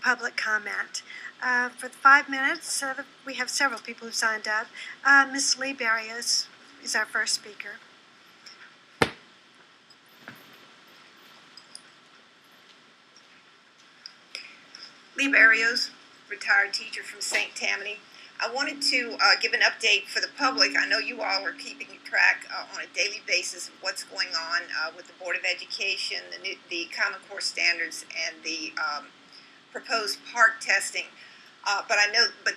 public comment. For the 5 minutes, we have several people who signed up. Ms. Lee Barrios is our first speaker. Lee Barrios, retired teacher from St. Tammany. I wanted to give an update for the public. I know you all are keeping track on a daily basis of what's going on with the Board of Education, the Common Core standards, and the proposed PARCC testing. But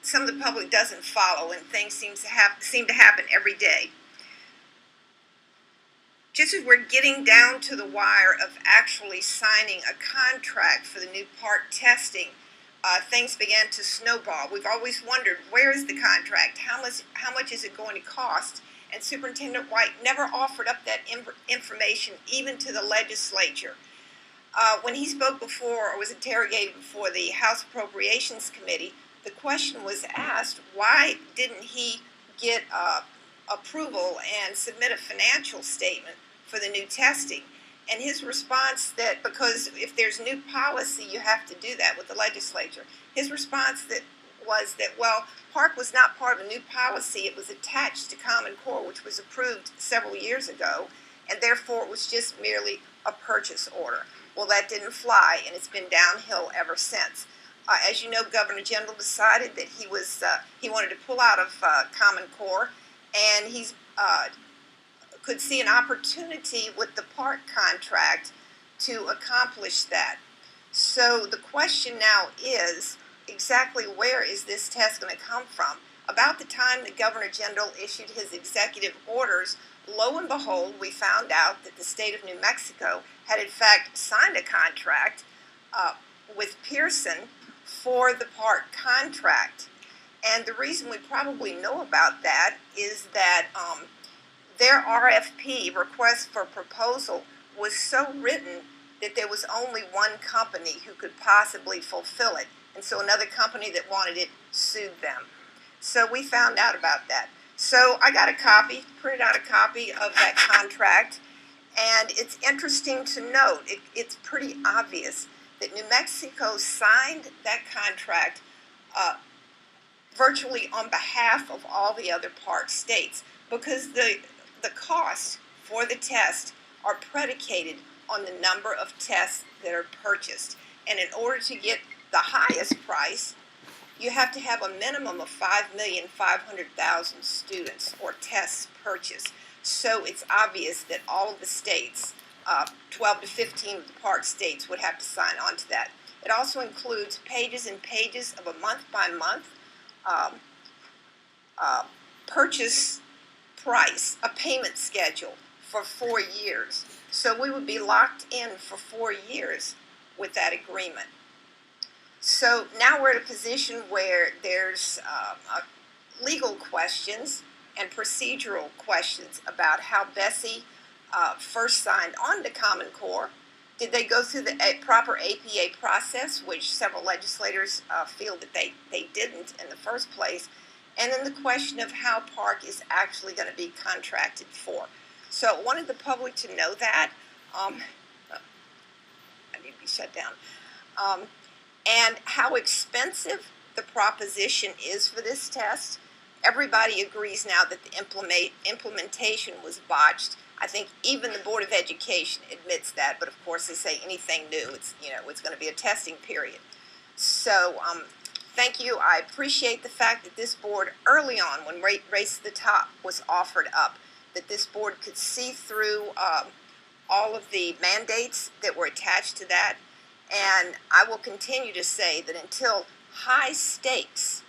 some of the public doesn't follow, and things seem to happen every day. Just as we're getting down to the wire of actually signing a contract for the new PARCC testing, things began to snowball. We've always wondered, where is the contract? How much is it going to cost? And Superintendent White never offered up that information even to the legislature. When he spoke before or was interrogated before the House Appropriations Committee, the question was asked, why didn't he get approval and submit a financial statement for the new testing? And his response that because if there's new policy, you have to do that with the legislature. His response was that, well, PARCC was not part of a new policy. It was attached to Common Core, which was approved several years ago, and therefore it was just merely a purchase order. Well, that didn't fly, and it's been downhill ever since. As you know, Governor General decided that he wanted to pull out of Common Core, and he's could see an opportunity with the PARCC contract to accomplish that. So the question now is, exactly where is this test going to come from? About the time the Governor General issued his executive orders, lo and behold, we found out that the state of New Mexico had in fact signed a contract with Pearson for the PARCC contract. And the reason we probably know about that is that their RFP, request for proposal, was so written that there was only one company who could possibly fulfill it. And so another company that wanted it sued them. So we found out about that. So I got a copy, printed out a copy of that contract, and it's interesting to note, it's pretty obvious that New Mexico signed that contract virtually on behalf of all the other PARCC states, because the costs for the test are predicated on the number of tests that are purchased. And in order to get the highest price, you have to have a minimum of 5,500,000 students or tests purchased. So it's obvious that all of the states, 12 to 15 of the PARCC states, would have to sign on to that. It also includes pages and pages of a month-by-month purchase price, a payment schedule for 4 years. So we would be locked in for 4 years with that agreement. So now we're at a position where there's legal questions and procedural questions about how Bessie first signed on to Common Core. Did they go through the proper APA process, which several legislators feel that they didn't in the first place? And then the question of how PARCC is actually going to be contracted for. So I wanted the public to know that. I need to be shut down. And how expensive the proposition is for this test. Everybody agrees now that the implementation was botched. I think even the Board of Education admits that, but of course they say anything new, it's going to be a testing period. So thank you. I appreciate the fact that this board, early on when Race to the Top was offered up, that this board could see through all of the mandates that were attached to that. And I will continue to say that until high stakes,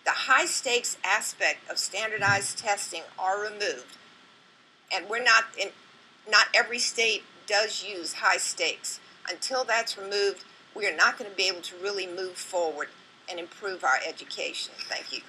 the high stakes aspect of standardized testing are removed, and not every state does use high stakes. Until that's removed, we are not going to be able to really move forward and improve our education. Thank you.